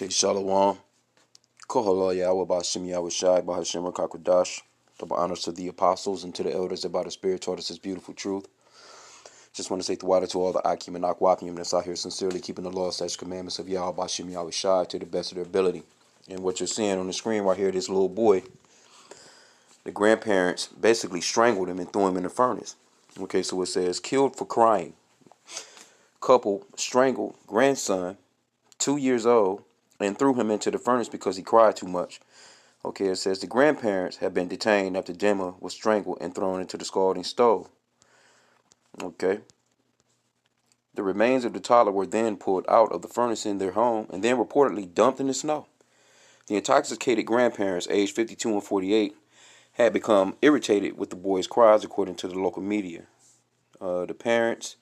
Okay, Shalom. Kohala Yahweh Bashim Yahweh Shai Bahashim Kakwadash. Double honors to the apostles and to the elders that by the Spirit taught us this beautiful truth. Just want to say the water to all the Akim and Akwapim that's out here sincerely keeping the law / commandments of Yahweh Bashim Yahweh Shai to the best of their ability. And what you're seeing on the screen right here, this little boy, the grandparents basically strangled him and threw him in the furnace. Okay, so it says, killed for crying. Couple strangled grandson, 2 years old, and threw him into the furnace because he cried too much. Okay, it says the grandparents have been detained after Gemma was strangled and thrown into the scalding stove. Okay. The remains of the toddler were then pulled out of the furnace in their home and then reportedly dumped in the snow. The intoxicated grandparents, aged 52 and 48, had become irritated with the boy's cries, according to the local media. The parents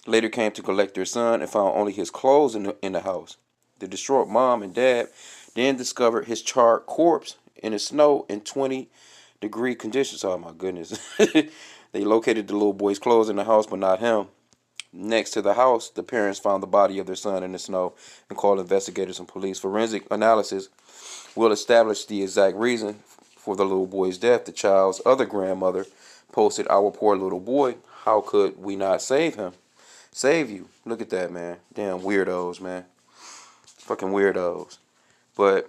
later came to collect their son and found only his clothes in the house. The distraught mom and dad then discovered his charred corpse in the snow in 20-degree conditions. Oh my goodness. They located the little boy's clothes in the house, but not him. Next to the house, the parents found the body of their son in the snow and called investigators and police. Forensic analysis will establish the exact reason for the little boy's death. The child's other grandmother posted, "Our poor little boy, how could we not save him? Save you." Look at that, man. Damn weirdos, man. Fucking weirdos. But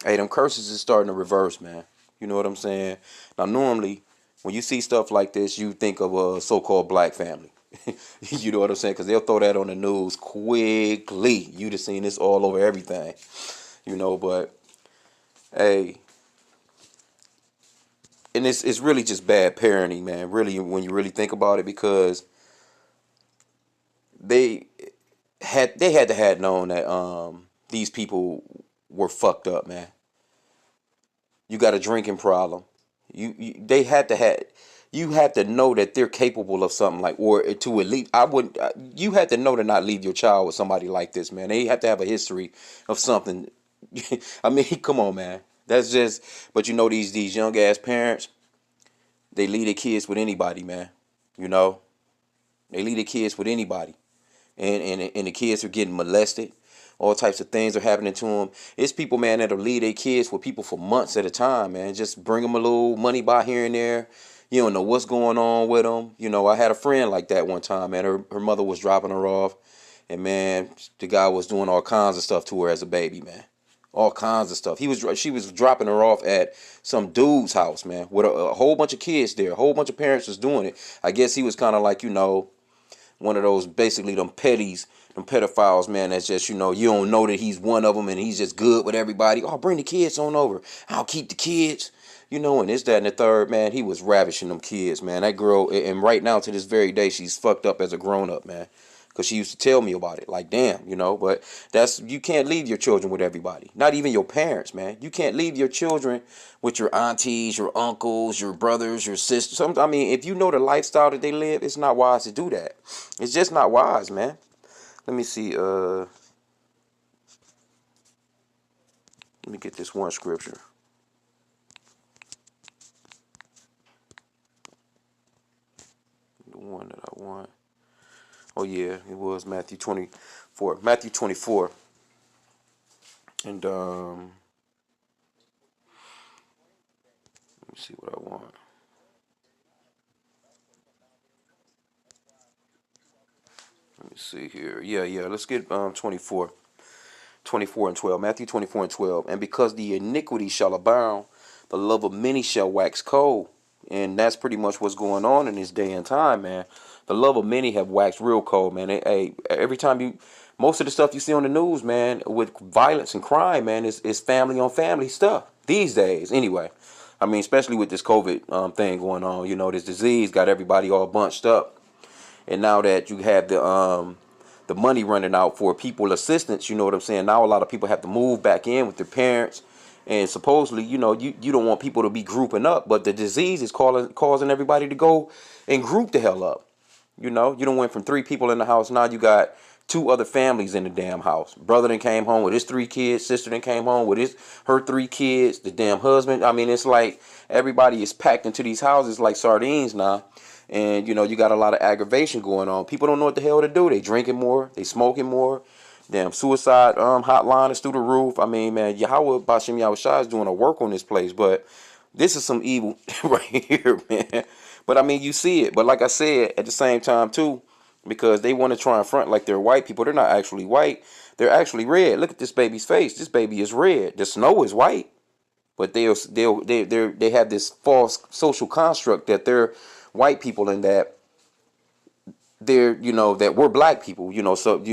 hey, them curses is starting to reverse, man. You know what I'm saying? Now, normally, when you see stuff like this, you think of a so-called black family. You know what I'm saying? Because they'll throw that on the news quickly. You just seen this all over everything. You know, but hey, and it's really just bad parenting, man. Really, when you really think about it, because they had to have known that these people were fucked up, man. You got a drinking problem. They had to have. You have to know that they're capable of something like, or to at least, I wouldn't. You had to know to not leave your child with somebody like this, man. They have to have a history of something. I mean, come on, man. That's just. But you know, these young ass parents, they leave their kids with anybody, man. You know, they leave their kids with anybody. And the kids are getting molested. All types of things are happening to them. It's people, man, that'll leave their kids with people for months at a time, man. Just bring them a little money by here and there. You don't know what's going on with them. You know, I had a friend like that one time, man. Her mother was dropping her off. And, man, the guy was doing all kinds of stuff to her as a baby, man. All kinds of stuff. She was dropping her off at some dude's house, man, with a whole bunch of kids there. A whole bunch of parents was doing it. I guess he was kind of like, you know, one of those, basically, them pedophiles, man, that's just, you know, you don't know that he's one of them and he's just good with everybody. Oh, bring the kids on over. I'll keep the kids. You know, and this, that, and the third, man, he was ravishing them kids, man. That girl, and right now to this very day, she's fucked up as a grown-up, man. Because she used to tell me about it. Like, damn, you know, but you can't leave your children with everybody. Not even your parents, man. You can't leave your children with your aunties, your uncles, your brothers, your sisters. I mean, if you know the lifestyle that they live, it's not wise to do that. It's just not wise, man. Let me see. Let me get this one scripture. The one that I want. Oh, yeah, it was Matthew 24. Matthew 24. And, let me see what I want. Let me see here. Yeah, let's get 24. 24 and 12. Matthew 24 and 12. And because the iniquity shall abound, the love of many shall wax cold. And that's pretty much what's going on in this day and time, man. The love of many have waxed real cold, man. Hey, every time most of the stuff you see on the news, man, with violence and crime, man, is family on family stuff these days. Anyway, I mean, especially with this COVID thing going on, you know, this disease got everybody all bunched up, and now that you have the money running out for people assistance, you know what I'm saying. Now a lot of people have to move back in with their parents. And supposedly, you know, you don't want people to be grouping up, but the disease is causing everybody to go and group the hell up. You know, you don't went from 3 people in the house. Now you got 2 other families in the damn house. Brother then came home with his 3 kids. Sister then came home with her 3 kids. The damn husband. I mean, it's like everybody is packed into these houses like sardines now. And, you know, you got a lot of aggravation going on. People don't know what the hell to do. They drinking more. They smoking more. Damn suicide hotline is through the roof. I mean, man, Yahweh Bashem Yahushua is doing a work on this place, but this is some evil right here, man. But I mean, you see it. But like I said, at the same time too, because they want to try and front like they're white people. They're not actually white. They're actually red. Look at this baby's face. This baby is red. The snow is white. But they have this false social construct that they're white people and that they're, that we're black people, so,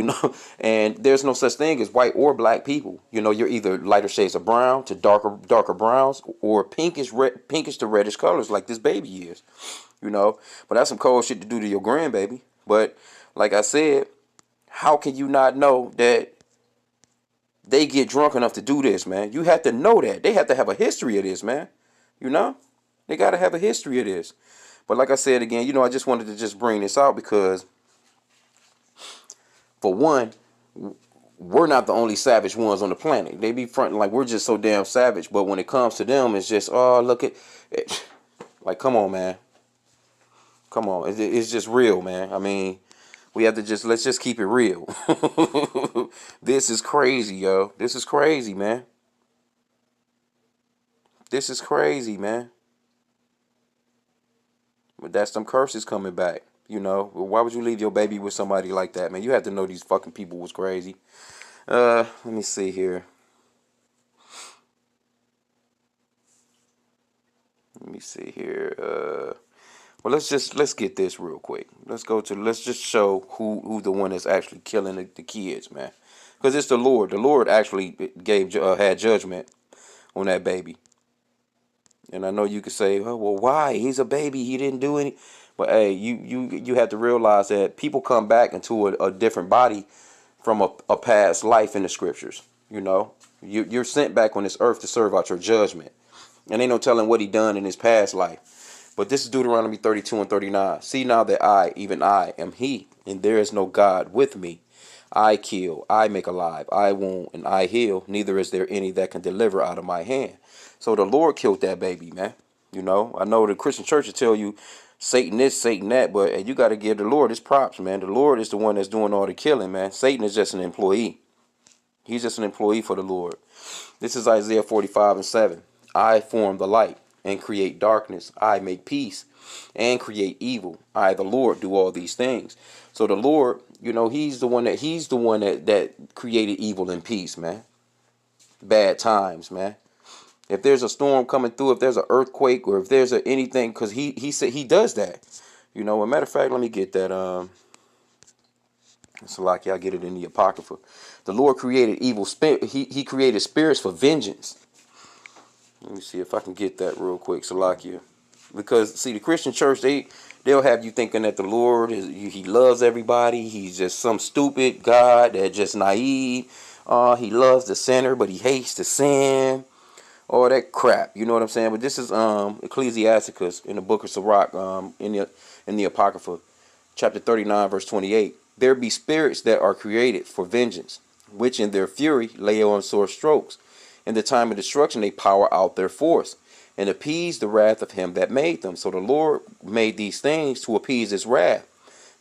and there's no such thing as white or black people. You're either lighter shades of brown to darker browns, or pinkish to reddish colors like this baby is, but that's some cold shit to do to your grandbaby. But like I said, how can you not know that they get drunk enough to do this, man? You have to know that. They have to have a history of this, man. They got to have a history of this. But like I said again, I just wanted to just bring this out because, for one, we're not the only savage ones on the planet. They be fronting like we're just so damn savage. But when it comes to them, it's just, oh, look at it. Like, come on, man. Come on. It's just real, man. I mean, we have to let's just keep it real. This is crazy, yo. This is crazy, man. This is crazy, man. But that's them curses coming back, Why would you leave your baby with somebody like that, man? You have to know these fucking people was crazy. Let me see here. Well, let's get this real quick. Let's just show who the one that's actually killing the kids, man. Because it's the Lord. The Lord actually had judgment on that baby. And I know you could say, oh, well, why? He's a baby. He didn't do any. But hey, you have to realize that people come back into a different body from a past life in the scriptures. You're sent back on this earth to serve out your judgment. And ain't no telling what he done in his past life. But this is Deuteronomy 32 and 39. See now that I, even I, am he, and there is no God with me. I kill, I make alive, I wound, and I heal. Neither is there any that can deliver out of my hand. So the Lord killed that baby, man. I know the Christian church will tell you Satan this, Satan that, but hey, you got to give the Lord his props, man. The Lord is the one that's doing all the killing, man. Satan is just an employee. He's just an employee for the Lord. This is Isaiah 45 and 7. I form the light and create darkness. I make peace and create evil. I, the Lord, do all these things. So the Lord, he's the one that created evil and peace, man. Bad times, man. If there's a storm coming through, if there's an earthquake, or if there's anything, because he said he does that. As a matter of fact, let me get that. It's like y'all get it in the Apocrypha. The Lord created evil spirit. He created spirits for vengeance. Let me see if I can get that real quick, Salakia. Because see, the Christian church, they'll have you thinking that the Lord he loves everybody. He's just some stupid God that just naive. He loves the sinner, but he hates the sin. All that crap, you know what I'm saying? But this is Ecclesiasticus in the book of Sirach, in the Apocrypha, chapter 39, verse 28. There be spirits that are created for vengeance, which in their fury lay on sore strokes. In the time of destruction they power out their force, and appease the wrath of him that made them. So the Lord made these things to appease his wrath.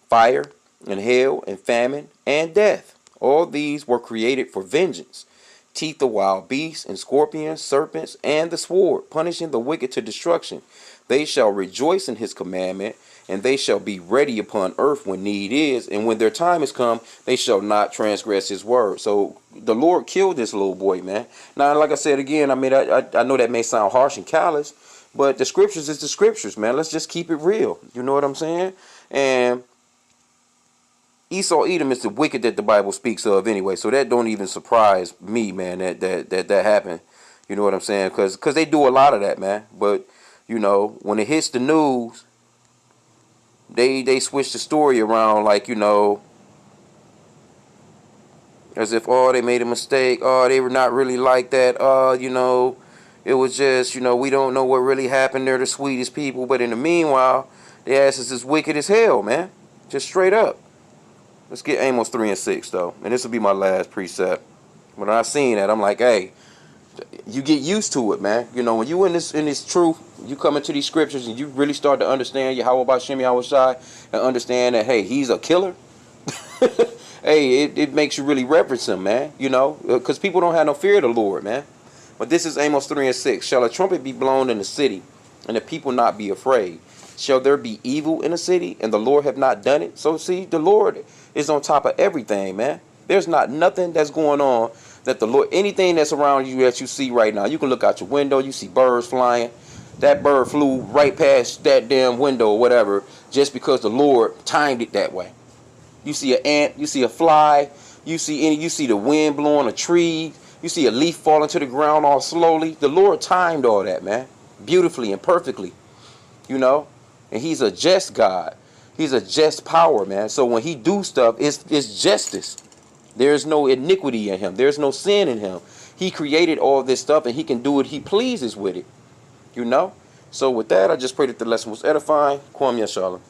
Fire and hail and famine and death. All these were created for vengeance. Teeth of wild beasts and scorpions, serpents, and the sword, punishing the wicked to destruction. They shall rejoice in his commandment, and they shall be ready upon earth when need is, and when their time is come, they shall not transgress his word. So the Lord killed this little boy, man. Now, like I said again, I mean, I know that may sound harsh and callous, but the scriptures is the scriptures, man. Let's just keep it real. You know what I'm saying? And Esau Edom is the wicked that the Bible speaks of anyway, so that don't even surprise me, man, that happened. You know what I'm saying? Because they do a lot of that, man. But, when it hits the news, they switch the story around like, as if, oh, they made a mistake. Oh, they were not really like that. It was just, we don't know what really happened. They're the sweetest people. But in the meanwhile, their asses is wicked as hell, man. Just straight up. Let's get Amos 3 and 6, though. And this will be my last precept. When I seen that, I'm like, hey, you get used to it, man. When you in this truth, you come into these scriptures and you really start to understand Yahweh Bashem Yahushai and understand that, hey, he's a killer. hey, it makes you really reverence him, man. You know, because people don't have no fear of the Lord, man. But this is Amos 3 and 6. Shall a trumpet be blown in the city, and the people not be afraid? Shall there be evil in the city, and the Lord have not done it? So see, the Lord is on top of everything, man. There's not nothing that's going on that the Lord, anything that's around you that you see right now, you can look out your window, you see birds flying. That bird flew right past that damn window or whatever, just because the Lord timed it that way. You see an ant, you see a fly, you see the wind blowing a tree, you see a leaf falling to the ground all slowly. The Lord timed all that, man, beautifully and perfectly, you know. And he's a just God. He's a just power, man. So when he do stuff, it's justice. There's no iniquity in him. There's no sin in him. He created all this stuff, and he can do what he pleases with it, you know. So with that, I just pray that the lesson was edifying. Kwam Yashala.